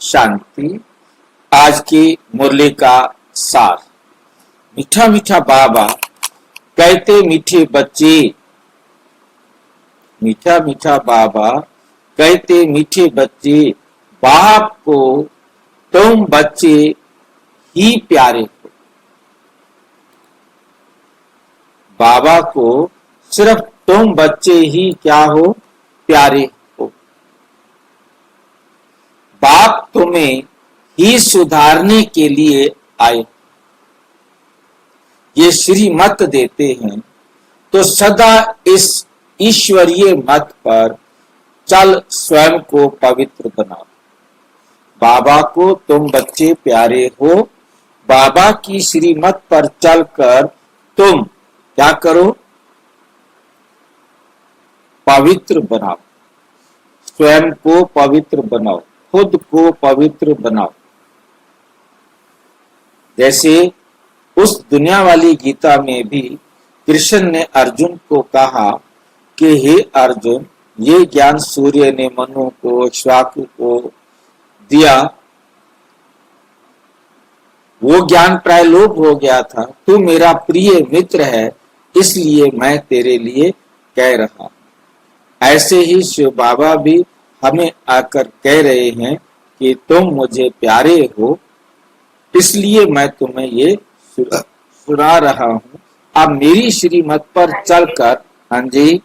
शांति। आज की मुरली का सार। मीठा मीठा बाबा कहते मीठे बच्चे, मीठा मीठा बाबा कहते मीठे बच्चे, बाप को तुम बच्चे ही प्यारे हो। बाबा को सिर्फ तुम बच्चे ही क्या हो, प्यारे हो। बाप तुम्हें ही सुधारने के लिए आए, ये श्रीमत देते हैं, तो सदा इस ईश्वरीय मत पर चल स्वयं को पवित्र बनाओ। बाबा को तुम बच्चे प्यारे हो, बाबा की श्रीमत पर चलकर तुम क्या करो, पवित्र बनाओ। स्वयं को पवित्र बनाओ, खुद को पवित्र बनाओ। जैसे उस दुनिया वाली गीता में भी कृष्ण ने अर्जुन को कहा कि हे अर्जुन, ये ज्ञान सूर्य ने मनु को, श्वाकु को दिया, वो ज्ञान प्राय लोप हो गया था। तू मेरा प्रिय मित्र है, इसलिए मैं तेरे लिए कह रहा हूं। ऐसे ही शिव बाबा भी हमें आकर कह रहे हैं कि तुम मुझे प्यारे हो, इसलिए मैं तुम्हें ये सुना रहा हूं। अब मेरी श्रीमत पर चलकर। हाँ जी,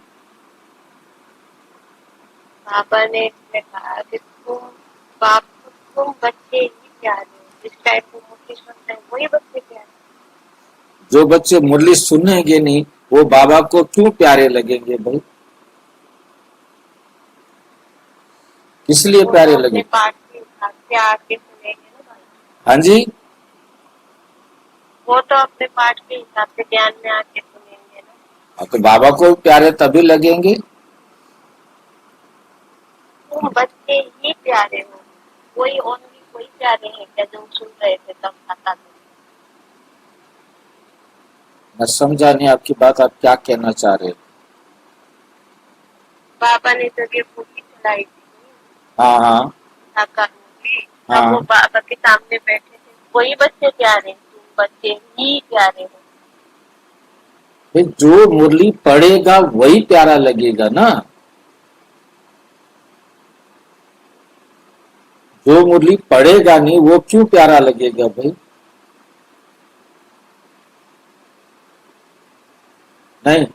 बाबा ने कहा कि तुम बाप को तुम बच्चे ही प्यारे हो। जिस टाइप को मुरली सुनते हैं वही बच्चे प्यारे। जो बच्चे मुरली सुनेंगे नहीं वो बाबा को क्यों प्यारे लगेंगे भाई? किस लिए प्यारे लगे? पाठ के हिसाब से आके सुनेंगे ना भाई। हाँ जी, वो तो अपने पाठ के हिसाब से ज्ञान में आके सुनेंगे ना। तो बाबा को प्यारे तभी लगेंगे। तुम बच्चे ही प्यारे हो, कोई ओनली कोई प्यारे हैं क्या जो सुन रहे थे तब बता दो। मैं समझा नहीं आपकी बात, आप क्या कहना चाह रहे? बाबा ने जब ये मूर्ति चलाई थी, हाँ हाँ हाँ, वो बाबा के सामने बैठे थे, वही बच्चे प्यारे, तुम बच्चे ही प्यारे हो। जो मुरली पढ़ेगा वही प्यारा लगेगा ना। जो मुरली पढ़ेगा नहीं वो क्यों प्यारा लगेगा भाई? नहीं,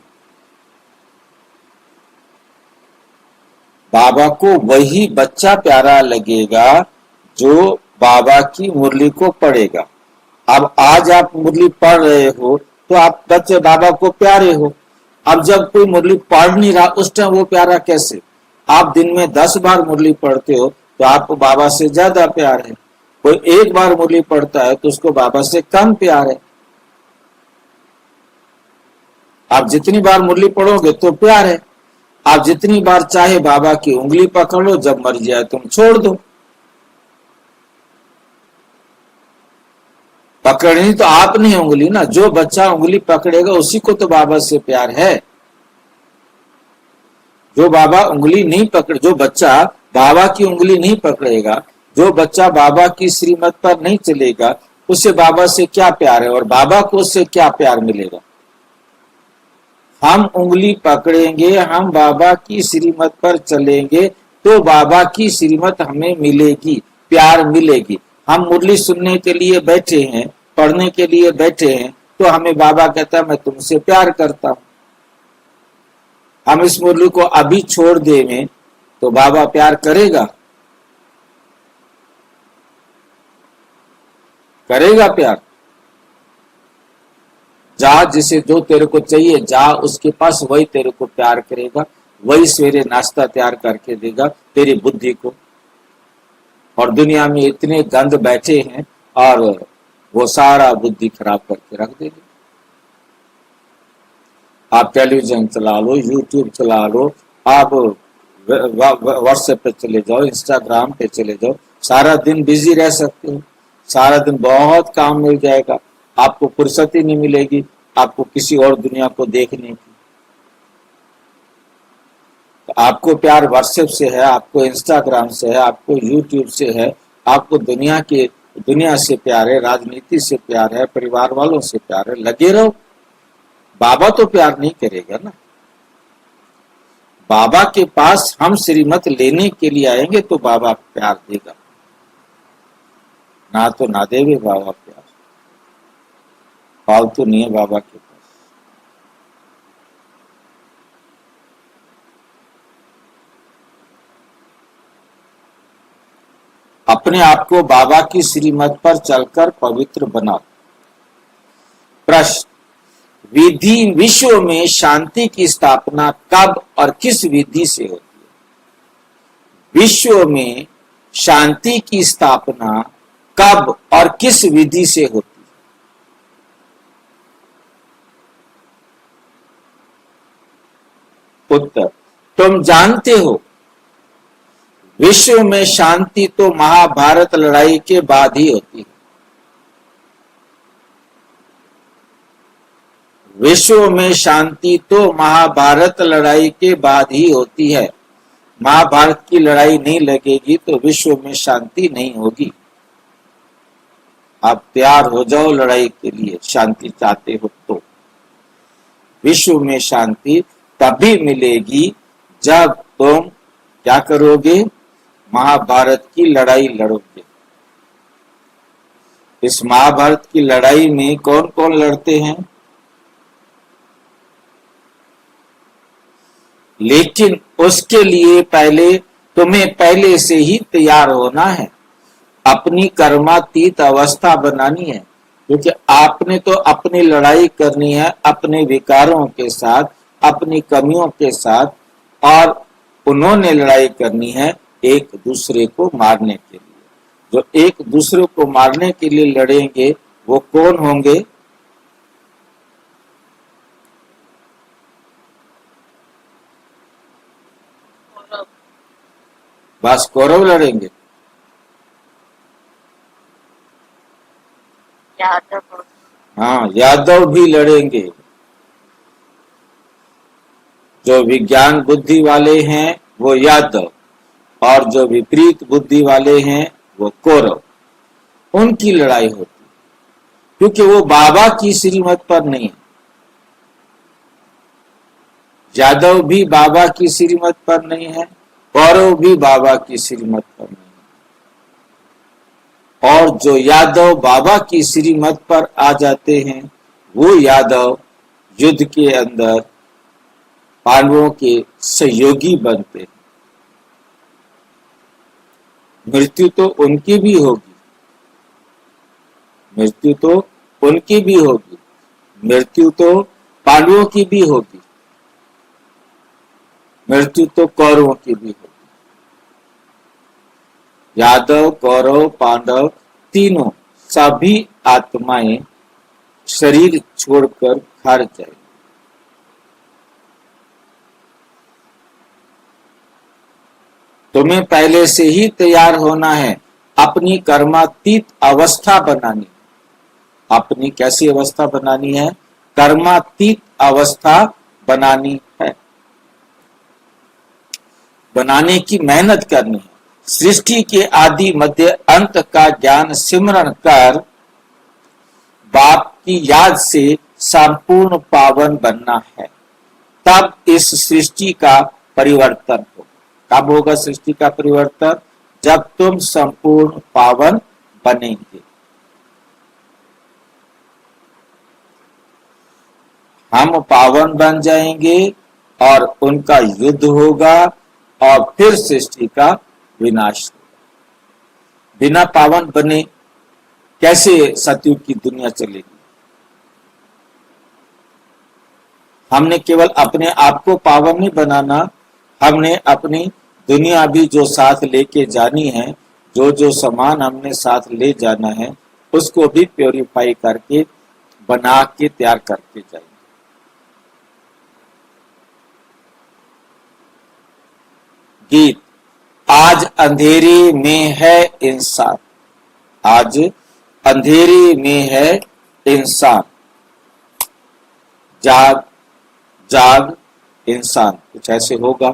बाबा को वही बच्चा प्यारा लगेगा जो बाबा की मुरली को पढ़ेगा। अब आज आप मुरली पढ़ रहे हो तो आप बच्चे बाबा को प्यारे हो। अब जब कोई मुरली पढ़ नहीं रहा उस टाइम वो प्यारा कैसे? आप दिन में 10 बार मुरली पढ़ते हो तो आपको बाबा से ज्यादा प्यार है। कोई एक बार मुरली पढ़ता है तो उसको बाबा से कम प्यार है। आप जितनी बार मुरली पढ़ोगे तो प्यार है। आप जितनी बार चाहे बाबा की उंगली पकड़ लो, जब मर जाए तुम छोड़ दो। पकड़नी तो आपने है उंगली ना, जो बच्चा उंगली पकड़ेगा उसी को तो बाबा से प्यार है। जो बाबा उंगली नहीं पकड़, जो बच्चा बाबा की उंगली नहीं पकड़ेगा, जो बच्चा बाबा की श्रीमत पर नहीं चलेगा, उसे बाबा से क्या प्यार है और बाबा को उससे क्या प्यार मिलेगा? हम उंगली पकड़ेंगे, हम बाबा की श्रीमत पर चलेंगे तो बाबा की श्रीमत हमें मिलेगी, प्यार मिलेगी। हम मुरली सुनने के लिए बैठे हैं, पढ़ने के लिए बैठे हैं, तो हमें बाबा कहता है मैं तुमसे प्यार करता हूं। हम इस मुरली को अभी छोड़ देंगे तो बाबा प्यार करेगा? करेगा प्यार? जा, जिसे जो तेरे को चाहिए जा उसके पास, वही तेरे को प्यार करेगा, वही सवेरे नाश्ता तैयार करके देगा तेरी बुद्धि को। और दुनिया में इतने गंद बैठे हैं और वो सारा बुद्धि खराब करके रख देंगे। आप टेलीविजन चला लो, यूट्यूब चला लो, आप व्हाट्सएप पे चले जाओ, इंस्टाग्राम पे चले जाओ, सारा दिन बिजी रह सकते हो। सारा दिन बहुत काम मिल जाएगा, आपको फुर्सत ही नहीं मिलेगी आपको किसी और दुनिया को देखने की। तो आपको प्यार व्हाट्सएप से है, आपको इंस्टाग्राम से है, आपको यूट्यूब से है, आपको दुनिया से प्यार है, राजनीति से प्यार है, परिवार वालों से प्यार है, लगे रहो। बाबा तो प्यार नहीं करेगा ना। बाबा के पास हम श्रीमत लेने के लिए आएंगे तो बाबा प्यार देगा, ना तो ना देवे बाबा प्यार। फालतू नहीं है बाबा के पास। अपने आप को बाबा की श्रीमत पर चलकर पवित्र बनाओ। प्रश्न, विधि विश्व में शांति की स्थापना कब और किस विधि से होती है? विश्व में शांति की स्थापना कब और किस विधि से होती है? उत्तर, तुम जानते हो विश्व में शांति तो महाभारत लड़ाई के बाद ही होती है। विश्व में शांति तो महाभारत लड़ाई के बाद ही होती है। महाभारत की लड़ाई नहीं लगेगी तो विश्व में शांति नहीं होगी। आप तैयार हो जाओ लड़ाई के लिए, शांति चाहते हो तो। विश्व में शांति तभी मिलेगी जब तुम क्या करोगे? महाभारत की लड़ाई लड़ोगे। इस महाभारत की लड़ाई में कौन कौन लड़ते हैं? लेकिन उसके लिए तुम्हें पहले से ही तैयार होना है। अपनी कर्मातीत अवस्था बनानी है, क्योंकि आपने तो अपनी लड़ाई करनी है अपने विकारों के साथ, अपनी कमियों के साथ, और उन्होंने लड़ाई करनी है एक दूसरे को मारने के लिए। जो एक दूसरे को मारने के लिए लड़ेंगे वो कौन होंगे? बस कौरव लड़ेंगे। यादव। हाँ, यादव भी लड़ेंगे। जो विज्ञान बुद्धि वाले हैं वो यादव, और जो विपरीत बुद्धि वाले हैं वो कौरव। उनकी लड़ाई होती, क्योंकि वो बाबा की श्रीमत पर नहीं है। यादव भी बाबा की श्रीमत पर नहीं है, कौरव भी बाबा की श्रीमत पर नहीं है। और जो यादव बाबा की श्रीमत पर आ जाते हैं वो यादव युद्ध के अंदर पांडवों के सहयोगी बनते हैं। मृत्यु तो उनकी भी होगी, मृत्यु तो उनकी भी होगी, मृत्यु तो पांडवों की भी होगी, मृत्यु तो कौरवों की भी होगी। यादव, कौरव, पांडव तीनों सभी आत्माएं शरीर छोड़कर हार जाएंगी। तुम्हें पहले से ही तैयार होना है, अपनी कर्मातीत अवस्था बनानी। अपनी कैसी अवस्था बनानी है? कर्मातीत अवस्था बनानी है, बनाने की मेहनत करनी है। सृष्टि के आदि मध्य अंत का ज्ञान सिमरण कर बाप की याद से संपूर्ण पावन बनना है। तब इस सृष्टि का परिवर्तन हो। कब होगा सृष्टि का परिवर्तन? जब तुम संपूर्ण पावन बनेंगे। हम पावन बन जाएंगे और उनका युद्ध होगा और फिर सृष्टि का विनाश होगा। बिना पावन बने कैसे सतयुग की दुनिया चलेगी? हमने केवल अपने आप को पावन नहीं बनाना, हमने अपनी दुनिया भी जो साथ लेके जानी है, जो जो सामान हमने साथ ले जाना है उसको भी प्योरीफाई करके बना के तैयार करके जाएंगे। गीत, आज अंधेरे में है इंसान, आज अंधेरे में है इंसान, जाग जाग इंसान, कुछ ऐसे होगा।